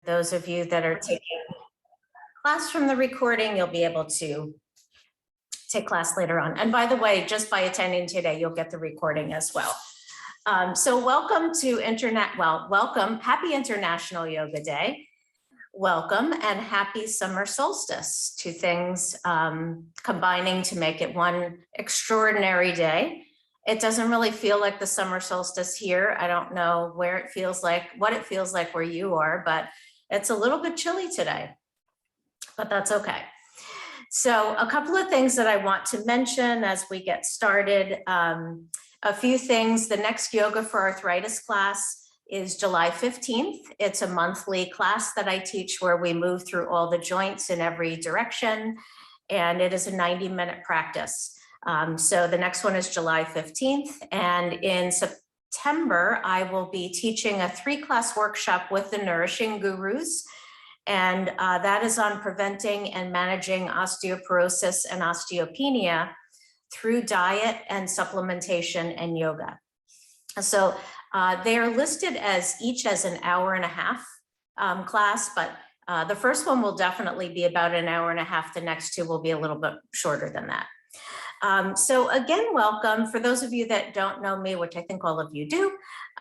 those of you that are taking class from the recording, you'll be able to take class later on. And by the way, just by attending today, you'll get the recording as well. So welcome to welcome, happy International Yoga Day. Welcome and happy summer solstice, two things combining to make it one extraordinary day. It doesn't really feel like the summer solstice here. I don't know where it feels like, what it feels like where you are, but it's a little bit chilly today, but that's okay. So a couple of things that I want to mention as we get started. A few things. The next Yoga for Arthritis class is July 15th. It's a monthly class that I teach where we move through all the joints in every direction, and it is a 90-minute practice. So the next one is July 15th, and in September, I will be teaching a 3-class workshop with the Nourishing Gurus, and that is on preventing and managing osteoporosis and osteopenia through diet and supplementation and yoga. So they are listed as each as an hour-and-a-half class, but the first one will definitely be about an hour-and-a-half. The next two will be a little bit shorter than that. So again, welcome. For those of you that don't know me, which I think all of you do,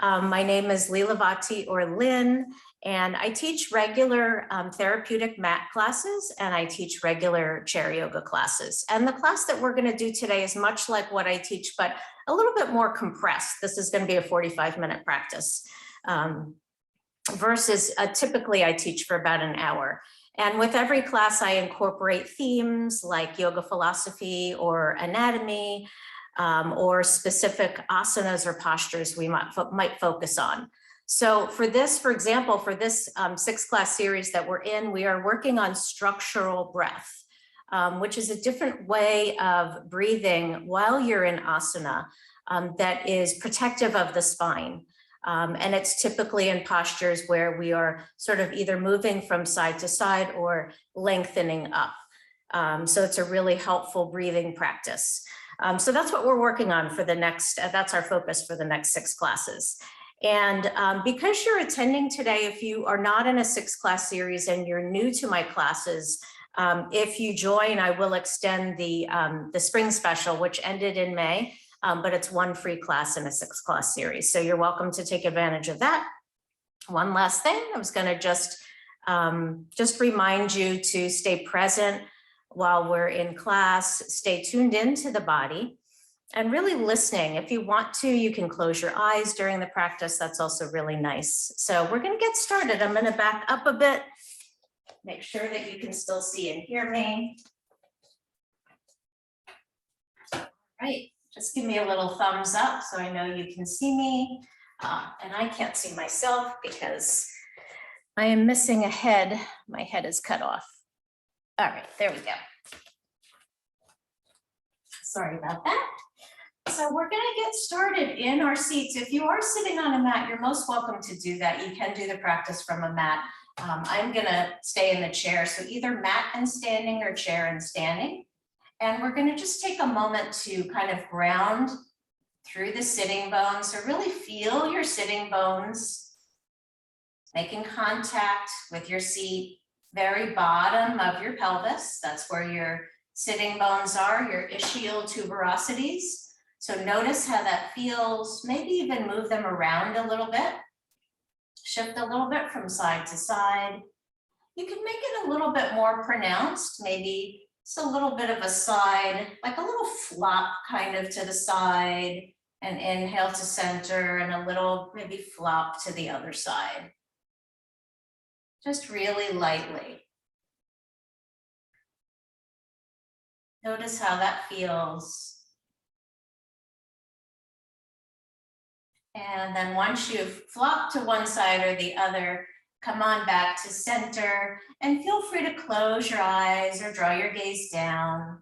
my name is Leelavati or Lynn, and I teach regular therapeutic mat classes, and I teach regular chair yoga classes. And the class that we're going to do today is much like what I teach, but a little bit more compressed. This is going to be a 45-minute practice versus typically I teach for about an hour. And with every class, I incorporate themes like yoga philosophy or anatomy or specific asanas or postures we might focus on. So for this, for example, for this 6-class series that we're in, we are working on structural breath, which is a different way of breathing while you're in asana that is protective of the spine. And it's typically in postures where we are sort of either moving from side to side or lengthening up. So it's a really helpful breathing practice. So that's what we're working on for the next, that's our focus for the next 6 classes. And because you're attending today, if you are not in a 6-class series and you're new to my classes, if you join, I will extend the spring special, which ended in May. But it's one free class in a 6-class series. So you're welcome to take advantage of that. One last thing, I was going to just remind you to stay present while we're in class, stay tuned into the body and really listening. If you want to, you can close your eyes during the practice. That's also really nice. So we're going to get started. I'm going to back up a bit, make sure that you can still see and hear me. All right. Just give me a little thumbs up so I know you can see me. And I can't see myself because I am missing a head. My head is cut off. All right, there we go. Sorry about that. So we're going to get started in our seats. If you are sitting on a mat, you're most welcome to do that. You can do the practice from a mat. I'm going to stay in the chair. So either mat and standing or chair and standing. And we're going to just take a moment to kind of ground through the sitting bones. So really feel your sitting bones, making contact with your seat, very bottom of your pelvis. That's where your sitting bones are, your ischial tuberosities. So notice how that feels. Maybe even move them around a little bit. Shift a little bit from side to side. You can make it a little bit more pronounced, maybe it's a little bit of a side, like a little flop kind of to the side, and inhale to center, and a little maybe flop to the other side. Just really lightly. Notice how that feels. And then once you've flopped to one side or the other, come on back to center and feel free to close your eyes or draw your gaze down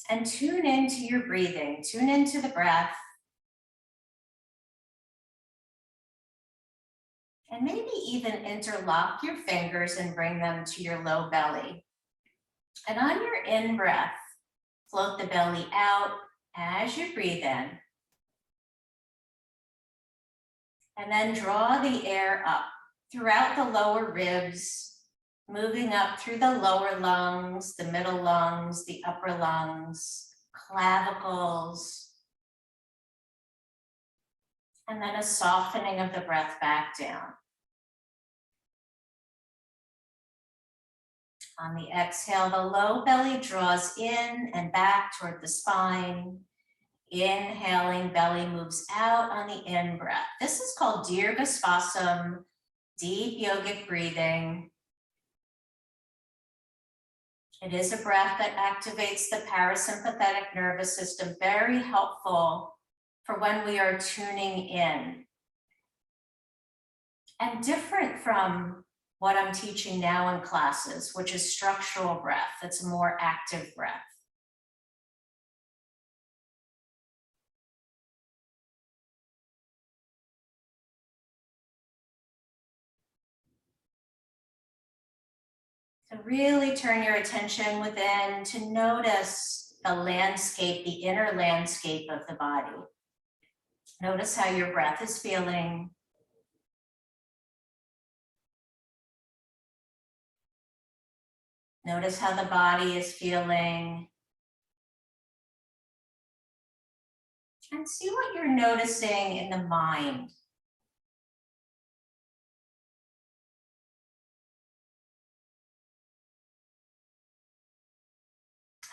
and tune into your breathing, tune into the breath. And maybe even interlock your fingers and bring them to your low belly. And on your in-breath, float the belly out as you breathe in. And then draw the air up throughout the lower ribs, moving up through the lower lungs, the middle lungs, the upper lungs, clavicles, and then a softening of the breath back down. On the exhale, the low belly draws in and back toward the spine. Inhaling, belly moves out on the in-breath. This is called Dirghasvasam, deep yogic breathing. It is a breath that activates the parasympathetic nervous system, very helpful for when we are tuning in. And different from what I'm teaching now in classes, which is structural breath. It's a more active breath. To really turn your attention within to notice the landscape, the inner landscape of the body. Notice how your breath is feeling. Notice how the body is feeling. And see what you're noticing in the mind.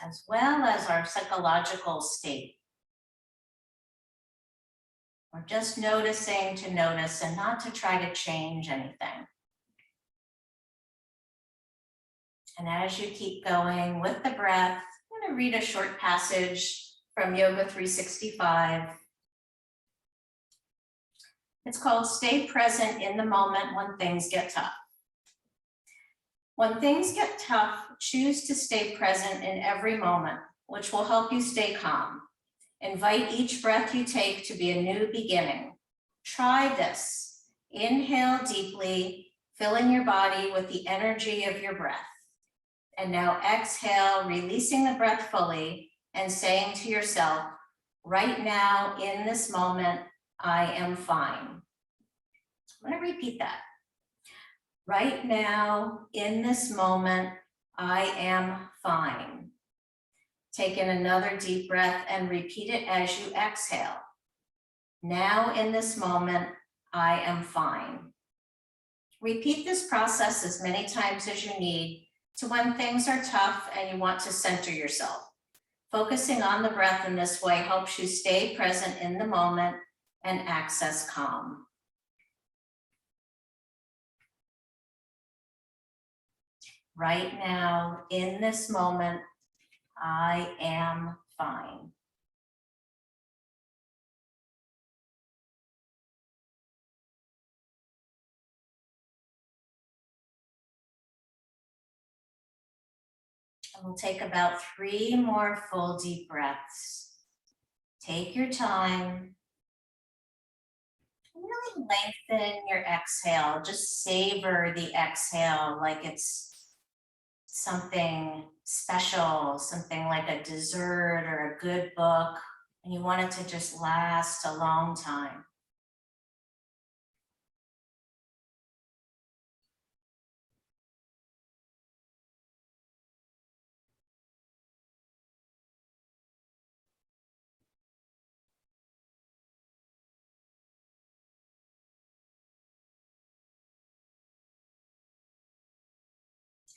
As well as our psychological state. We're just noticing to notice and not to try to change anything. And as you keep going with the breath, I'm going to read a short passage from Yoga 365. It's called Stay Present in the Moment When Things Get Tough. When things get tough, choose to stay present in every moment, which will help you stay calm. Invite each breath you take to be a new beginning. Try this. Inhale deeply, filling your body with the energy of your breath. And now exhale, releasing the breath fully and saying to yourself, right now, in this moment, I am fine. I'm going to repeat that. Right now, in this moment, I am fine. Take in another deep breath and repeat it as you exhale. Now, in this moment, I am fine. Repeat this process as many times as you need to when things are tough and you want to center yourself. Focusing on the breath in this way helps you stay present in the moment and access calm. Right now, in this moment, I am fine. And we'll take about 3 more full deep breaths. Take your time. Really lengthen your exhale. Just savor the exhale like it's something special, something like a dessert or a good book, and you want it to just last a long time.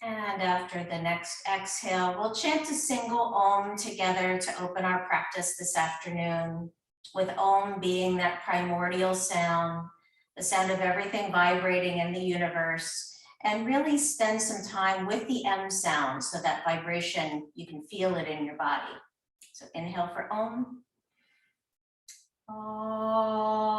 And after the next exhale, we'll chant a single Om together to open our practice this afternoon, with Om being that primordial sound, the sound of everything vibrating in the universe, and really spend some time with the M sound so that vibration, you can feel it in your body. So inhale for Om. Om.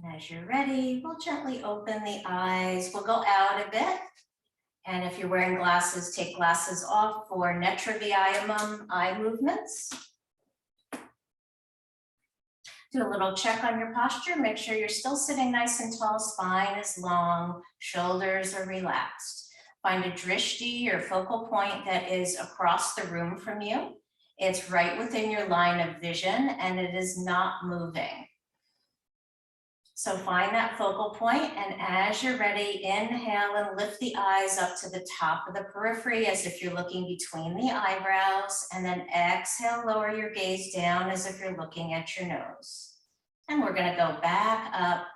And as you're ready, we'll gently open the eyes. We'll go out a bit. And if you're wearing glasses, take glasses off for Netra Vyayamam eye movements. Do a little check on your posture. Make sure you're still sitting nice and tall. Spine is long, shoulders are relaxed. Find a drishti or focal point that is across the room from you. It's right within your line of vision and it is not moving. So find that focal point, and as you're ready, inhale and lift the eyes up to the top of the periphery as if you're looking between the eyebrows, and then exhale, lower your gaze down as if you're looking at your nose. And we're gonna go back up,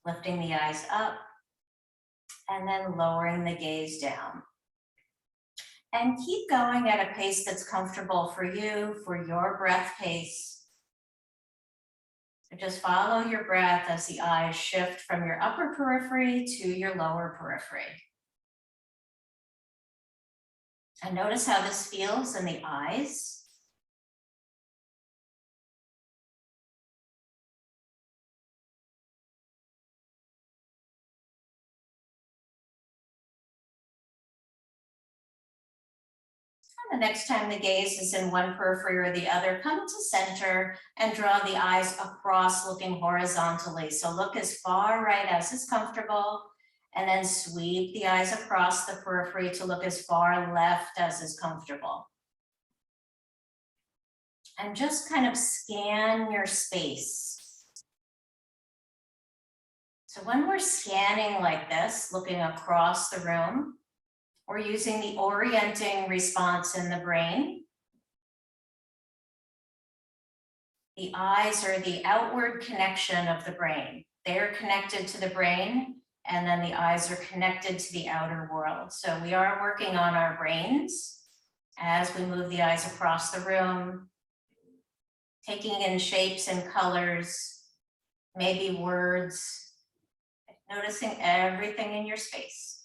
lifting the eyes up, and then lowering the gaze down. And keep going at a pace that's comfortable for you, for your breath pace. So just follow your breath as the eyes shift from your upper periphery to your lower periphery. And notice how this feels in the eyes. The next time the gaze is in one periphery or the other, come to center and draw the eyes across, looking horizontally. So look as far right as is comfortable, and then sweep the eyes across the periphery to look as far left as is comfortable. And just kind of scan your space. So when we're scanning like this, looking across the room, we're using the orienting response in the brain. The eyes are the outward connection of the brain. They're connected to the brain, and then the eyes are connected to the outer world. So we are working on our brains as we move the eyes across the room, taking in shapes and colors, maybe words, noticing everything in your space.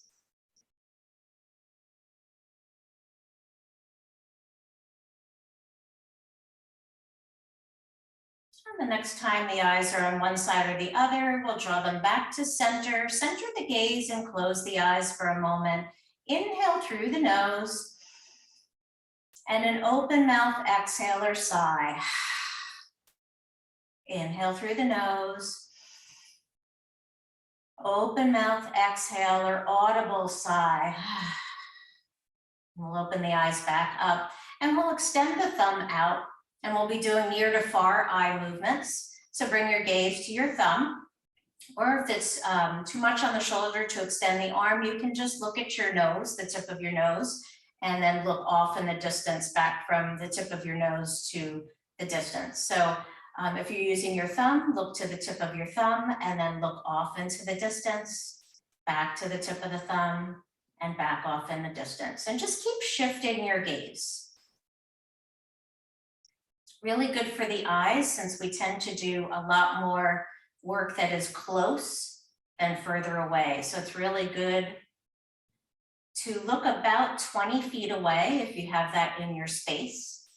And the next time the eyes are on one side or the other, we'll draw them back to center. Center the gaze and close the eyes for a moment. Inhale through the nose and an open mouth exhale or sigh. Inhale through the nose. Open mouth exhale or audible sigh. We'll open the eyes back up and we'll extend the thumb out. And we'll be doing near to far eye movements. So bring your gaze to your thumb, or if it's too much on the shoulder to extend the arm, you can just look at your nose, the tip of your nose, and then look off in the distance back from the tip of your nose to the distance. So if you're using your thumb, look to the tip of your thumb and then look off into the distance, back to the tip of the thumb and back off in the distance. And just keep shifting your gaze. Really good for the eyes since we tend to do a lot more work that is close than further away. So it's really good to look about 20 feet away if you have that in your space.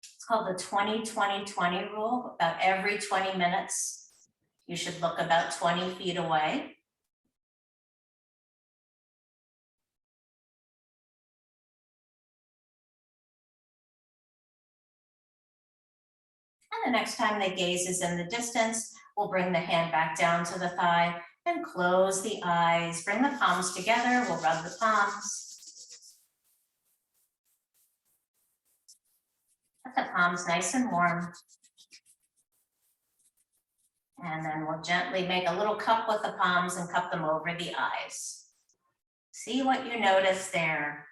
It's called the 20-20-20 rule. About every 20 minutes, you should look about 20 feet away. And the next time the gaze is in the distance, we'll bring the hand back down to the thigh and close the eyes. Bring the palms together. We'll rub the palms. Get the palms nice and warm. And then we'll gently make a little cup with the palms and cup them over the eyes. See what you notice there.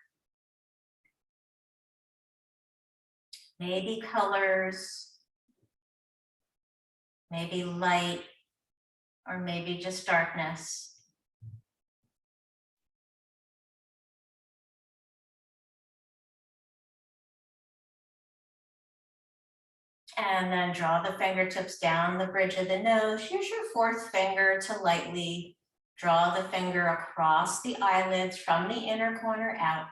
Maybe colors. Maybe light, or maybe just darkness. And then draw the fingertips down the bridge of the nose. Use your fourth finger to lightly draw the finger across the eyelids from the inner corner out.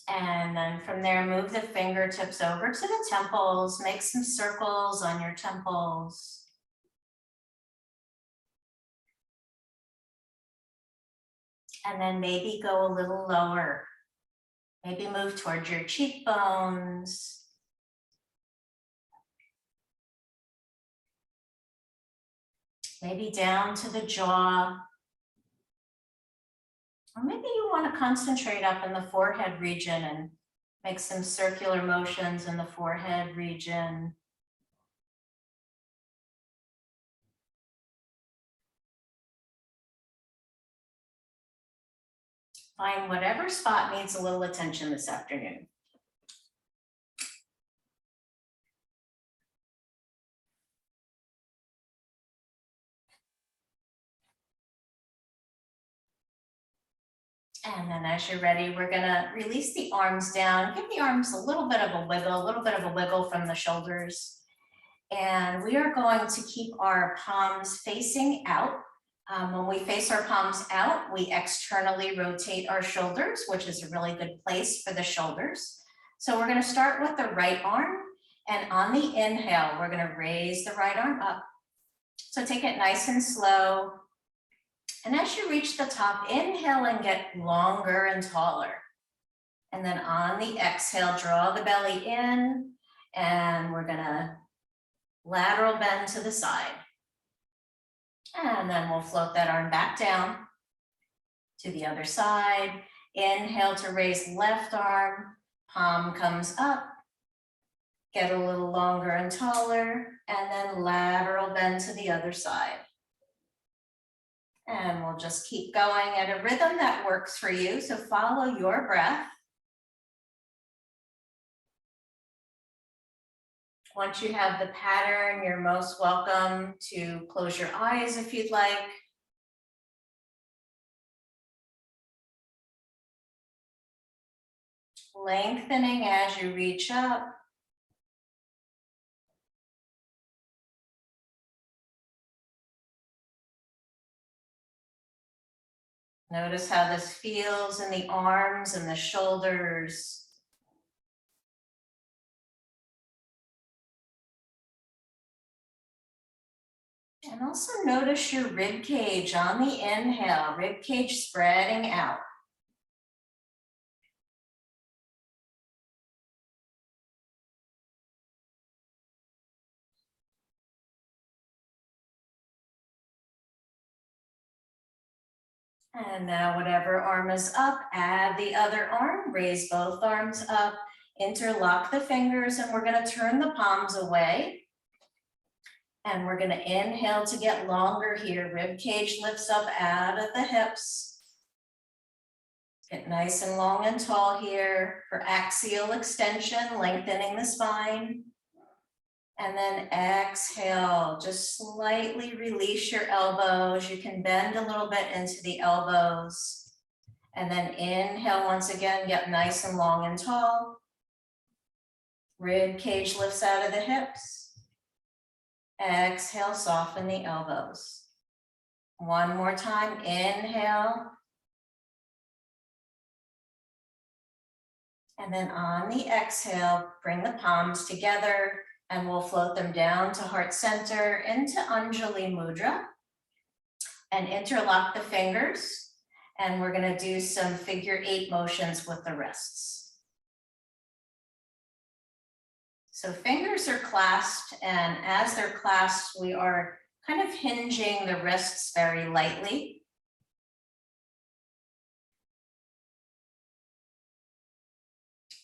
And then from there, move the fingertips over to the temples, make some circles on your temples. And then maybe go a little lower. Maybe move towards your cheekbones. Maybe down to the jaw. Or maybe you want to concentrate up in the forehead region and make some circular motions in the forehead region. Find whatever spot needs a little attention this afternoon. And then as you're ready, we're gonna release the arms down. Give the arms a little bit of a wiggle from the shoulders. And we are going to keep our palms facing out. When we face our palms out, we externally rotate our shoulders, which is a really good place for the shoulders. So we're gonna start with the right arm, and on the inhale, we're gonna raise the right arm up. So take it nice and slow. And as you reach the top, inhale and get longer and taller. And then on the exhale, draw the belly in, and we're gonna lateral bend to the side. And then we'll float that arm back down to the other side. Inhale to raise left arm, palm comes up, get a little longer and taller, and then lateral bend to the other side. And we'll just keep going at a rhythm that works for you, so follow your breath. Once you have the pattern, you're most welcome to close your eyes if you'd like. Lengthening as you reach up. Notice how this feels in the arms and the shoulders. And also notice your rib cage on the inhale, rib cage spreading out. And now whatever arm is up, add the other arm, raise both arms up, interlock the fingers, and we're going to turn the palms away. And we're going to inhale to get longer here. Rib cage lifts up out of the hips. Get nice and long and tall here for axial extension, lengthening the spine. And then exhale, just slightly release your elbows. You can bend a little bit into the elbows. And then inhale once again, get nice and long and tall. Rib cage lifts out of the hips. Exhale, soften the elbows. One more time, inhale. And then on the exhale, bring the palms together and we'll float them down to heart center into Anjali Mudra and interlock the fingers. And we're gonna do some figure 8 motions with the wrists. So fingers are clasped, and as they're clasped, we are kind of hinging the wrists very lightly.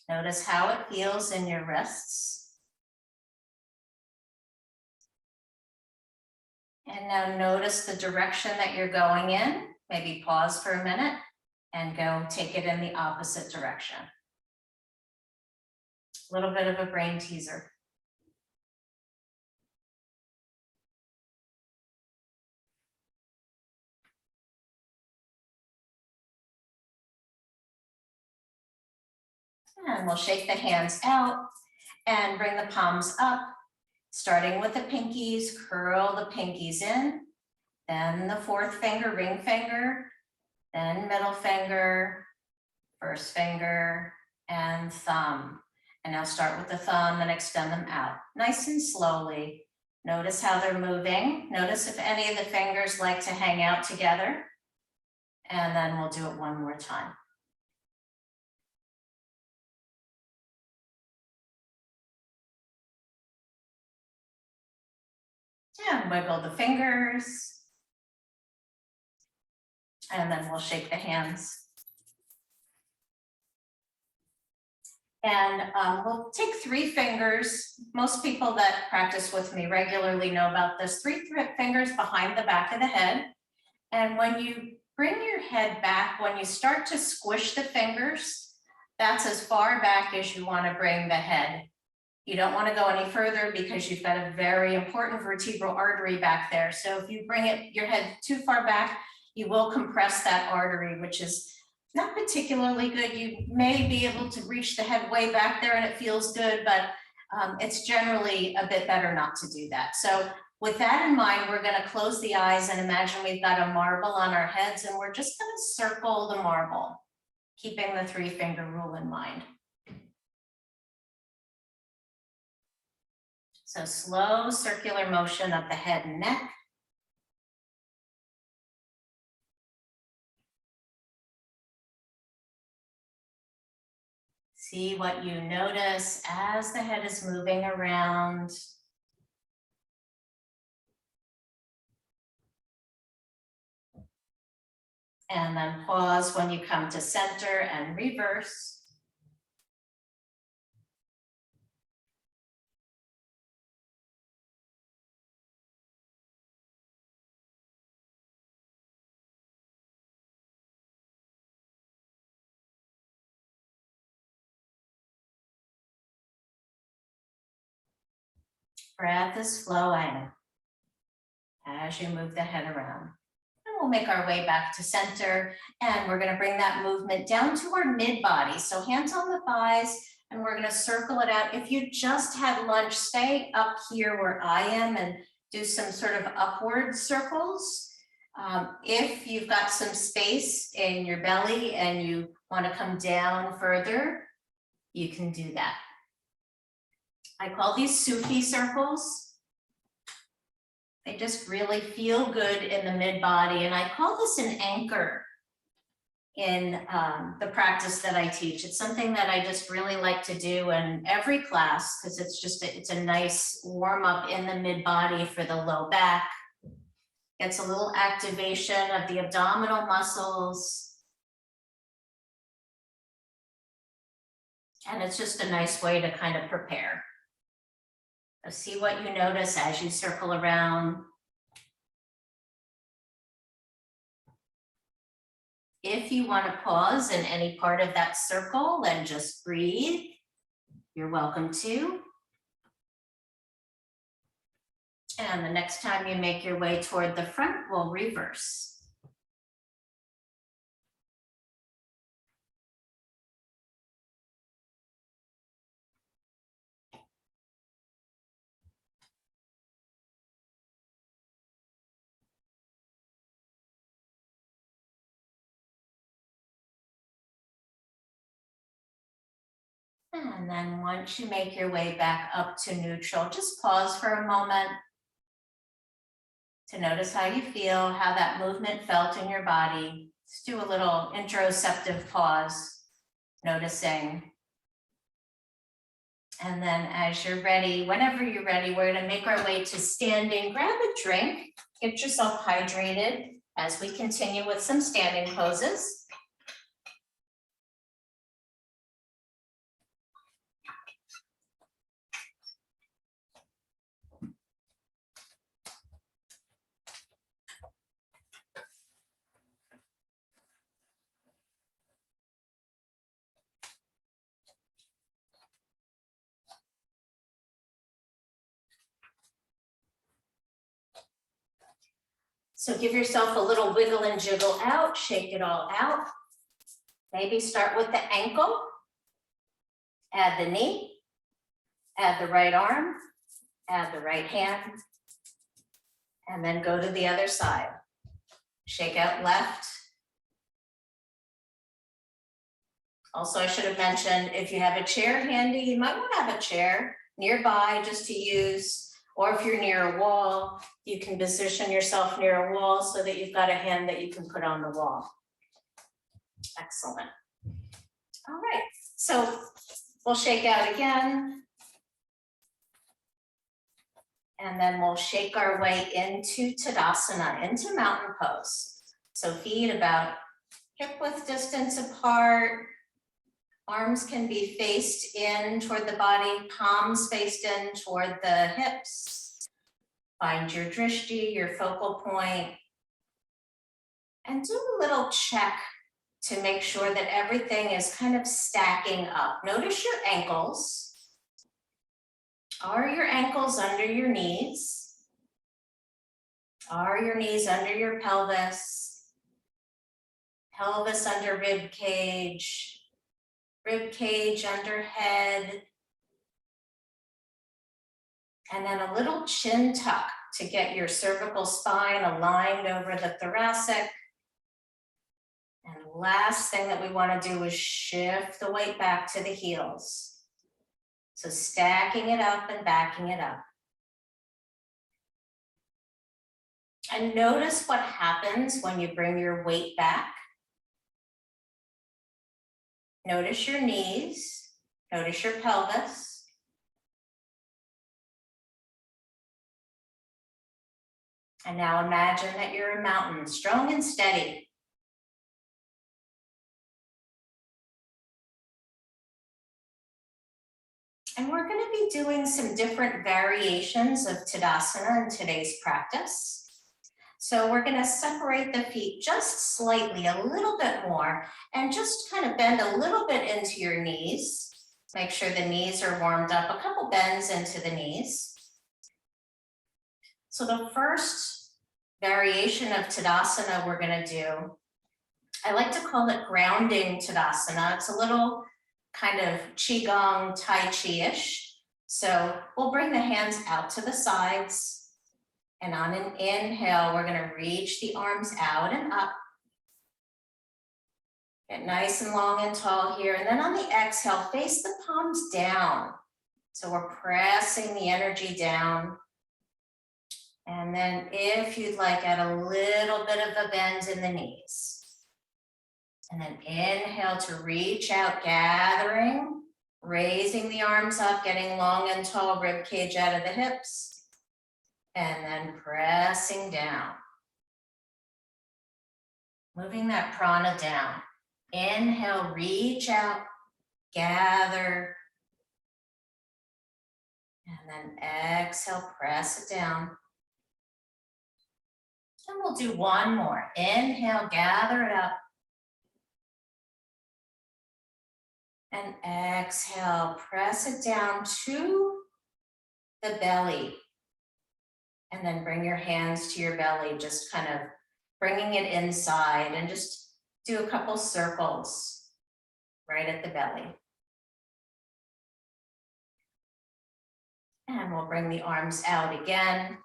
Notice how it feels in your wrists. And now notice the direction that you're going in. Maybe pause for a minute and go take it in the opposite direction. A little bit of a brain teaser. And we'll shake the hands out and bring the palms up, starting with the pinkies, curl the pinkies in, then the fourth finger, ring finger, then middle finger, first finger, and thumb. And now start with the thumb and extend them out, nice and slowly. Notice how they're moving. Notice if any of the fingers like to hang out together. And then we'll do it one more time. And wiggle the fingers. And then we'll shake the hands. And we'll take 3 fingers. Most people that practice with me regularly know about this. 3 fingers behind the back of the head. And when you bring your head back, when you start to squish the fingers, that's as far back as you want to bring the head. You don't want to go any further because you've got a very important vertebral artery back there. So if you bring your head too far back, you will compress that artery, which is not particularly good. You may be able to reach the head way back there and it feels good, but it's generally a bit better not to do that. So with that in mind, we're going to close the eyes and imagine we've got a marble on our heads, and we're just going to circle the marble, keeping the 3-finger rule in mind. So slow circular motion of the head and neck. See what you notice as the head is moving around. And then pause when you come to center and reverse. Breath is flowing as you move the head around. And we'll make our way back to center, and we're going to bring that movement down to our mid body. So hands on the thighs, and we're going to circle it out. If you just had lunch, stay up here where I am and do some sort of upward circles. If you've got some space in your belly and you want to come down further, you can do that. I call these Sufi circles. They just really feel good in the mid body. And I call this an anchor in the practice that I teach. It's something that I just really like to do in every class because it's a nice warm up in the mid body for the low back. Gets a little activation of the abdominal muscles. And it's just a nice way to kind of prepare. So see what you notice as you circle around. If you want to pause in any part of that circle and just breathe, you're welcome to. And the next time you make your way toward the front, we'll reverse. And then once you make your way back up to neutral, just pause for a moment to notice how you feel, how that movement felt in your body. Let's do a little interoceptive pause, noticing. And then as you're ready, whenever you're ready, we're going to make our way to standing. Grab a drink, get yourself hydrated as we continue with some standing poses. So give yourself a little wiggle and jiggle out, shake it all out. Maybe start with the ankle, add the knee, add the right arm, add the right hand, and then go to the other side. Shake out left. Also, I should have mentioned, if you have a chair handy, you might want to have a chair nearby just to use, or if you're near a wall, you can position yourself near a wall so that you've got a hand that you can put on the wall. Excellent. All right, so we'll shake out again. And then we'll shake our way into Tadasana, into mountain pose. So feet about hip width distance apart. Arms can be faced in toward the body, palms faced in toward the hips. Find your drishti, your focal point. And do a little check to make sure that everything is kind of stacking up. Notice your ankles. Are your ankles under your knees? Are your knees under your pelvis? Pelvis under rib cage under head. And then a little chin tuck to get your cervical spine aligned over the thoracic. And last thing that we want to do is shift the weight back to the heels. So stacking it up and backing it up. And notice what happens when you bring your weight back. Notice your knees, notice your pelvis. And now imagine that you're a mountain, strong and steady. And we're going to be doing some different variations of Tadasana in today's practice. So we're going to separate the feet just slightly, a little bit more, and just kind of bend a little bit into your knees. Make sure the knees are warmed up, a couple bends into the knees. So the first variation of Tadasana we're going to do, I like to call it grounding Tadasana. It's a little kind of Qigong, Tai Chi-ish. So we'll bring the hands out to the sides. And on an inhale, we're going to reach the arms out and up. Get nice and long and tall here. And then on the exhale, face the palms down. So we're pressing the energy down. And then if you'd like, add a little bit of a bend in the knees. And then inhale to reach out, gathering, raising the arms up, getting long and tall, rib cage out of the hips, and then pressing down. Moving that prana down. Inhale, reach out, gather, and then exhale, press it down. And we'll do one more. Inhale, gather it up. And exhale, press it down to the belly. And then bring your hands to your belly, just kind of bringing it inside, and just do a couple circles right at the belly. And we'll bring the arms out again.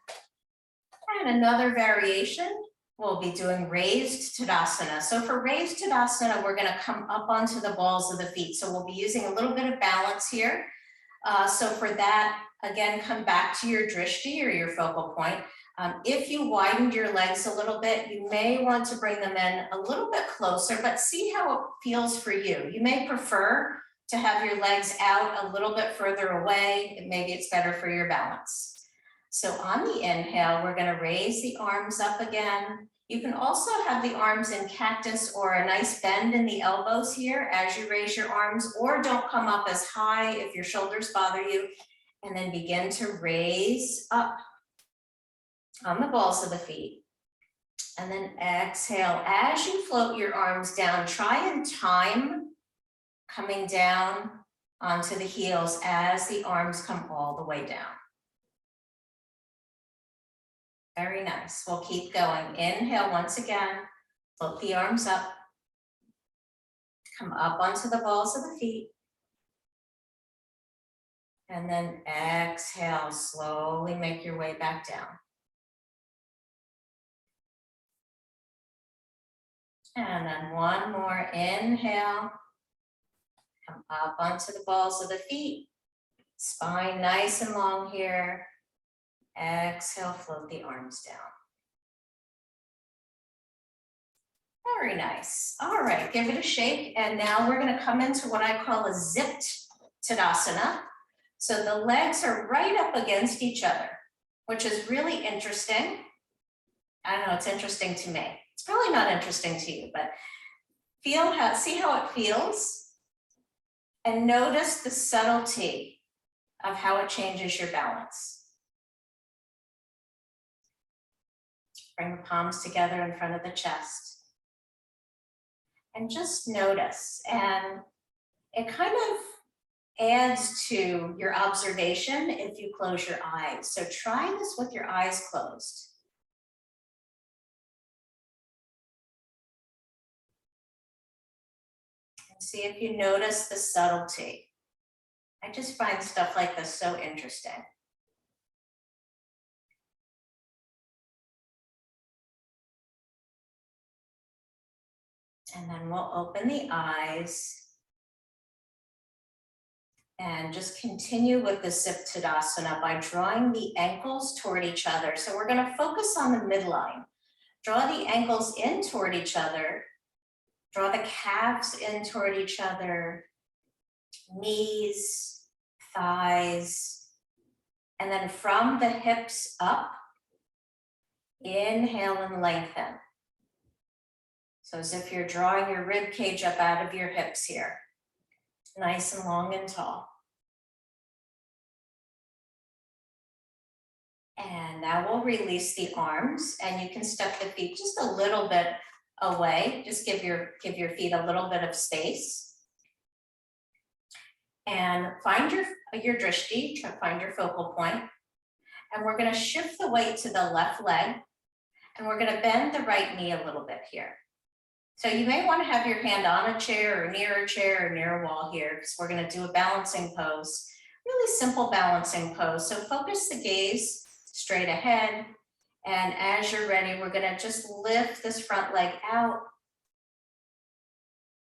And another variation, we'll be doing raised Tadasana. So for raised Tadasana, we're going to come up onto the balls of the feet. So we'll be using a little bit of balance here. So for that, again, come back to your drishti or your focal point. If you widened your legs a little bit, you may want to bring them in a little bit closer, but see how it feels for you. You may prefer to have your legs out a little bit further away. Maybe it's better for your balance. So on the inhale, we're going to raise the arms up again. You can also have the arms in cactus or a nice bend in the elbows here as you raise your arms, or don't come up as high if your shoulders bother you. And then begin to raise up on the balls of the feet. And then exhale. As you float your arms down, try and time coming down onto the heels as the arms come all the way down. Very nice. We'll keep going. Inhale once again. Float the arms up. Come up onto the balls of the feet. And then exhale, slowly make your way back down. And then one more, inhale. Come up onto the balls of the feet. Spine nice and long here. Exhale, float the arms down. Very nice. All right, give it a shake. And now we're gonna come into what I call a zipped Tadasana. So the legs are right up against each other, which is really interesting. I don't know, it's interesting to me. It's probably not interesting to you, but see how it feels? And notice the subtlety of how it changes your balance. Bring the palms together in front of the chest. And just notice, and it kind of adds to your observation if you close your eyes. So try this with your eyes closed. And see if you notice the subtlety. I just find stuff like this so interesting. And then we'll open the eyes and just continue with the Zipped Tadasana by drawing the ankles toward each other. So we're going to focus on the midline. Draw the ankles in toward each other. Draw the calves in toward each other. Knees, thighs. And then from the hips up, inhale and lengthen. So as if you're drawing your rib cage up out of your hips here. Nice and long and tall. And now we'll release the arms, and you can step the feet just a little bit away. Just give your feet a little bit of space. And find your drishti, find your focal point. And we're going to shift the weight to the left leg, and we're going to bend the right knee a little bit here. So you may want to have your hand on a chair or near a wall here, because we're going to do a balancing pose. Really simple balancing pose. So focus the gaze straight ahead. And as you're ready, we're going to just lift this front leg out,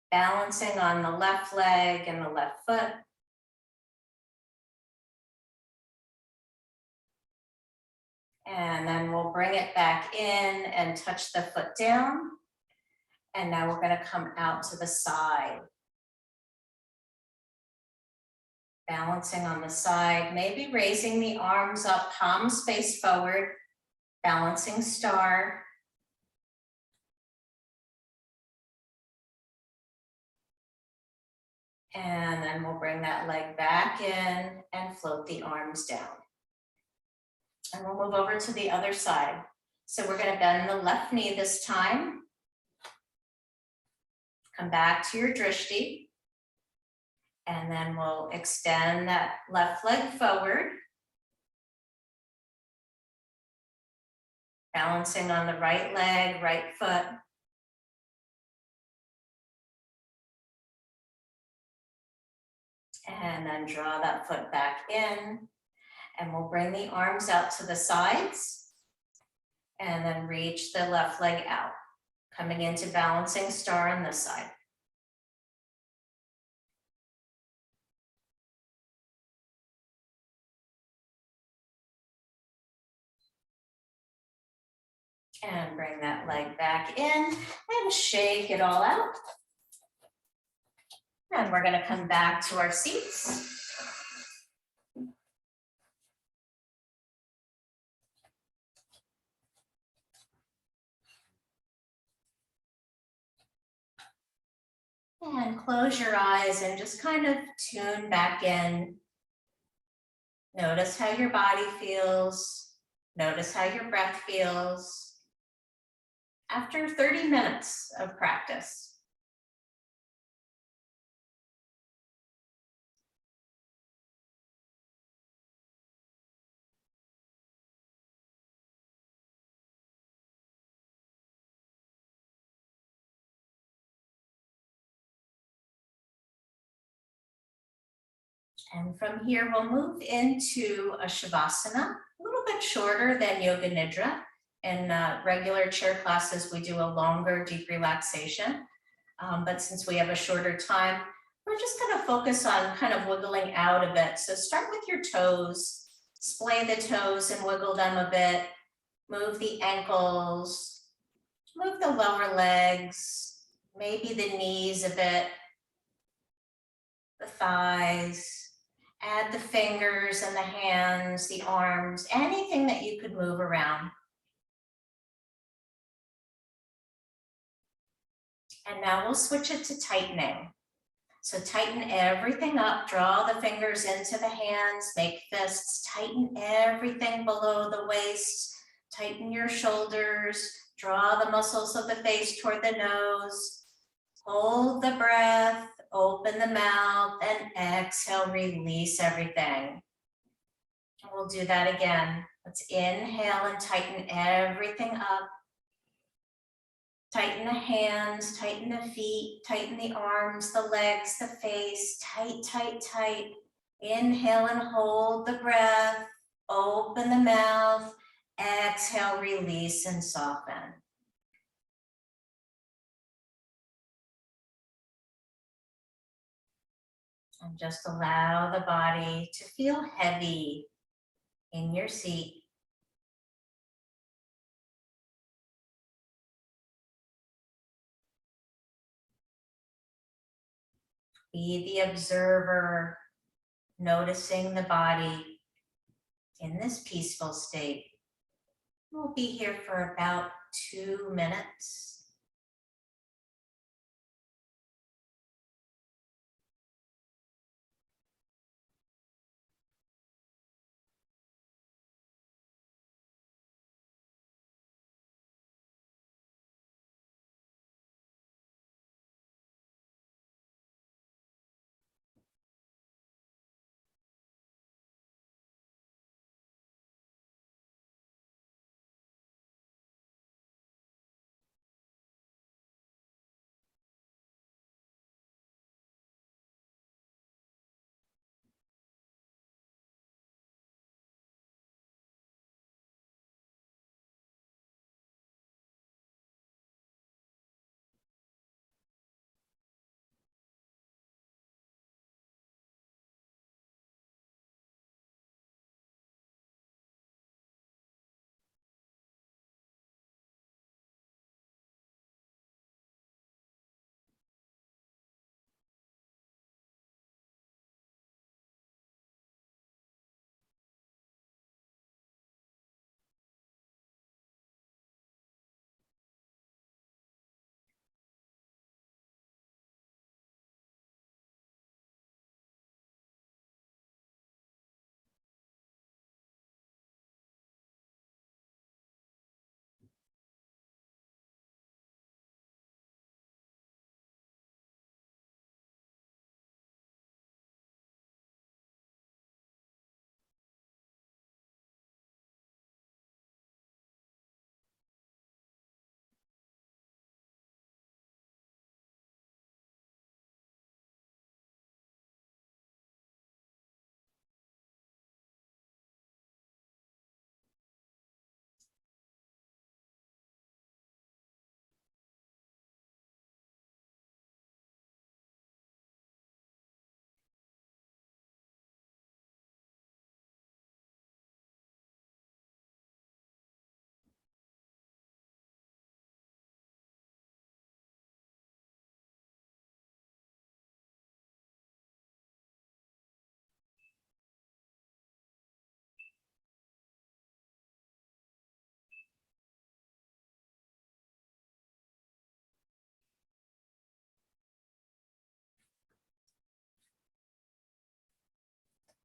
balancing on the left leg and the left foot. And then we'll bring it back in and touch the foot down. And now we're going to come out to the side. Balancing on the side, maybe raising the arms up, palms face forward, balancing star. And then we'll bring that leg back in and float the arms down. And we'll move over to the other side. So we're going to bend the left knee this time. Come back to your drishti. And then we'll extend that left leg forward. Balancing on the right leg, right foot. And then draw that foot back in. And we'll bring the arms out to the sides. And then reach the left leg out. Coming into balancing star on this side. And bring that leg back in and shake it all out. And we're going to come back to our seats. And close your eyes and just kind of tune back in. Notice how your body feels. Notice how your breath feels. After 30 minutes of practice. And from here, we'll move into a Shavasana, a little bit shorter than Yoga Nidra. In regular chair classes, we do a longer, deep relaxation. But since we have a shorter time, we're just going to focus on kind of wiggling out a bit. So start with your toes, splay the toes and wiggle them a bit. Move the ankles, Move the lower legs, maybe the knees a bit, the thighs. Add the fingers and the hands, the arms, anything that you could move around. And now we'll switch it to tightening. So tighten everything up, draw the fingers into the hands, make fists, tighten everything below the waist, tighten your shoulders, draw the muscles of the face toward the nose, hold the breath, open the mouth, and exhale, release everything. And we'll do that again. Let's inhale and tighten everything up. Tighten the hands, tighten the feet, tighten the arms, the legs, the face, tight, tight, tight. Inhale and hold the breath, open the mouth, exhale, release and soften. And just allow the body to feel heavy in your seat. Be the observer, noticing the body in this peaceful state. We'll be here for about 2 minutes.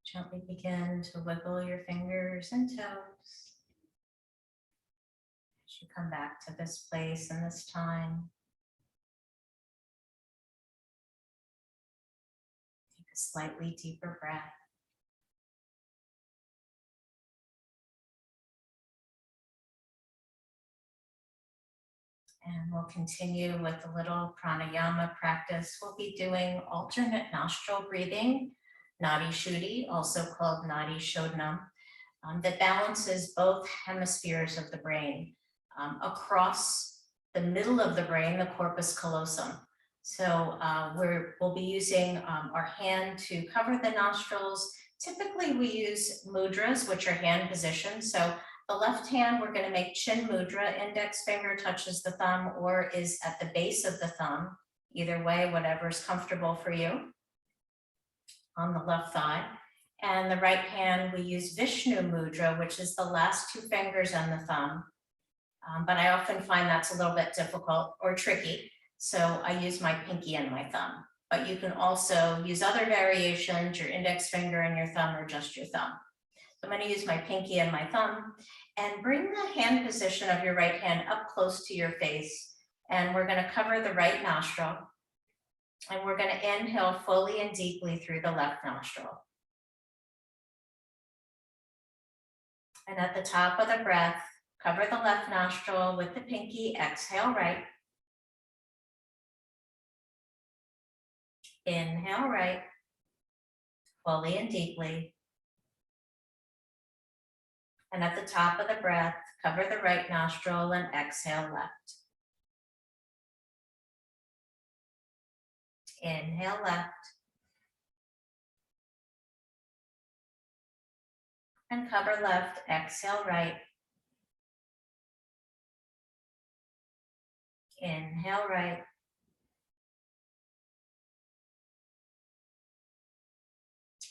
Gently begin to wiggle your fingers and toes as you come back to this place and this time. Take a slightly deeper breath. And we'll continue with a little pranayama practice. We'll be doing alternate nostril breathing, Nadi Shuddhi, also called Nadi Shodhanam, that balances both hemispheres of the brain across the middle of the brain, the corpus callosum. So we'll be using our hand to cover the nostrils. Typically we use mudras, which are hand positions. So The left hand, we're going to make chin mudra. Index finger touches the thumb or is at the base of the thumb. Either way, whatever's comfortable for you on the left thigh. And the right hand, we use Vishnu mudra, which is the last two fingers on the thumb. But I often find that's a little bit difficult or tricky. So I use my pinky and my thumb. But you can also use other variations, your index finger and your thumb, or just your thumb. So I'm going to use my pinky and my thumb and bring the hand position of your right hand up close to your face. And we're going to cover the right nostril. And we're going to inhale fully and deeply through the left nostril. And at the top of the breath, cover the left nostril with the pinky, exhale right. Inhale right, fully and deeply. And at the top of the breath, cover the right nostril and exhale left. Inhale left. And cover left, exhale right. Inhale right.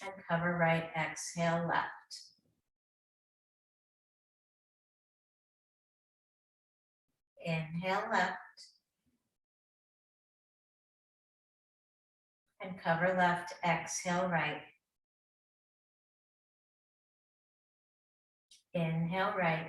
And cover right, exhale left. Inhale left. And cover left, exhale right. Inhale right.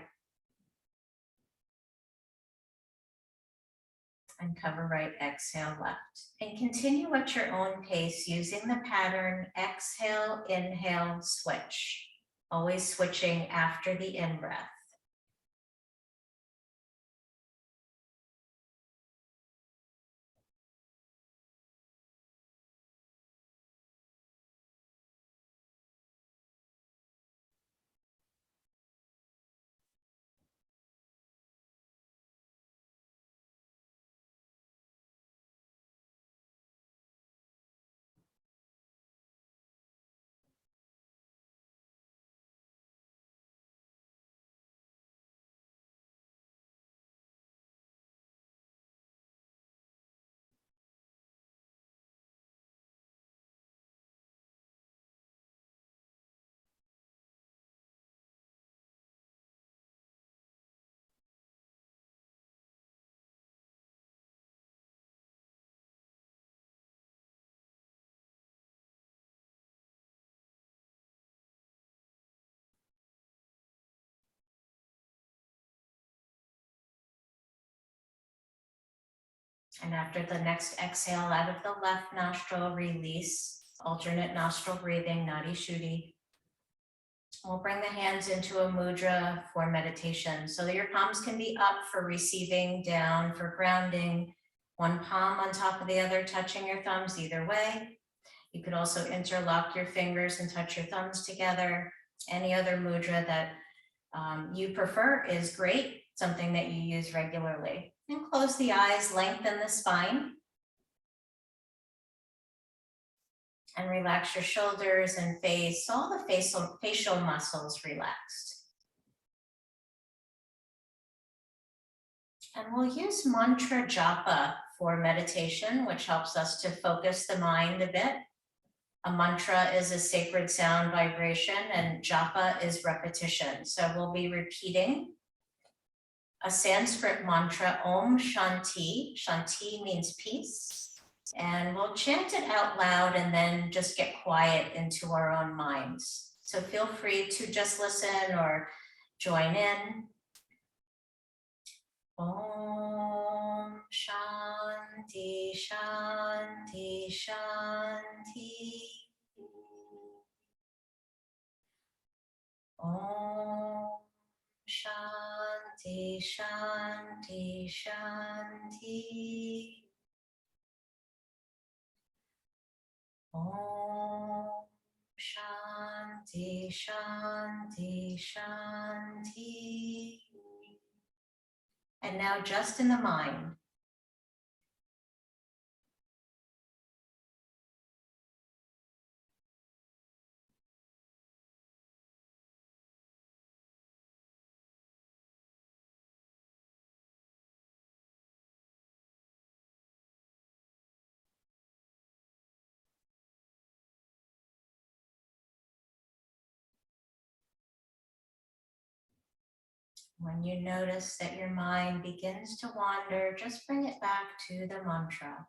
And cover right, exhale left. And continue at your own pace using the pattern exhale, inhale, switch. Always switching after the in-breath. And after the next exhale out of the left nostril, release, alternate nostril breathing, Nadi Shuddhi. We'll bring the hands into a mudra for meditation. So that your palms can be up for receiving, down for grounding, one palm on top of the other, touching your thumbs either way. You could also interlock your fingers and touch your thumbs together. Any other mudra that you prefer is great, something that you use regularly. And close the eyes, lengthen the spine. And relax your shoulders and face, all the facial muscles relaxed. And we'll use mantra japa for meditation, which helps us to focus the mind a bit. A mantra is a sacred sound vibration and japa is repetition. So we'll be repeating a Sanskrit mantra, Om Shanti. Shanti means peace. And we'll chant it out loud and then just get quiet into our own minds. So feel free to just listen or join in. Om Shanti, Shanti, Shanti. Om Shanti, Shanti, Shanti. Om Shanti, Shanti, Shanti. And now just in the mind. When you notice that your mind begins to wander, just bring it back to the mantra.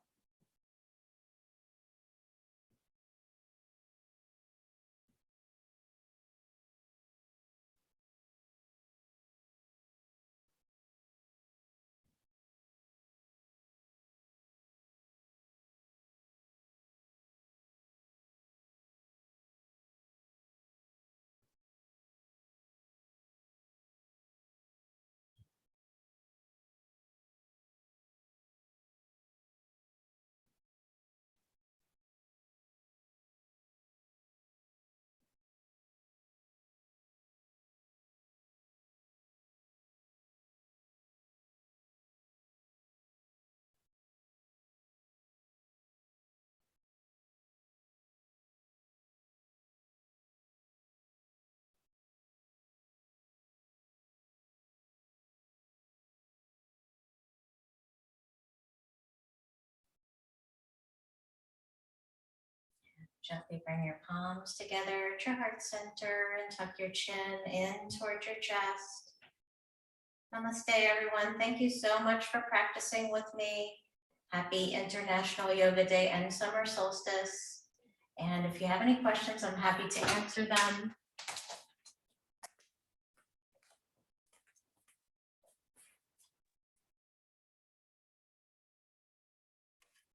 Gently bring your palms together at your heart center and tuck your chin in towards your chest. Namaste, everyone. Thank you so much for practicing with me. Happy International Yoga Day and Summer Solstice. And if you have any questions, I'm happy to answer them.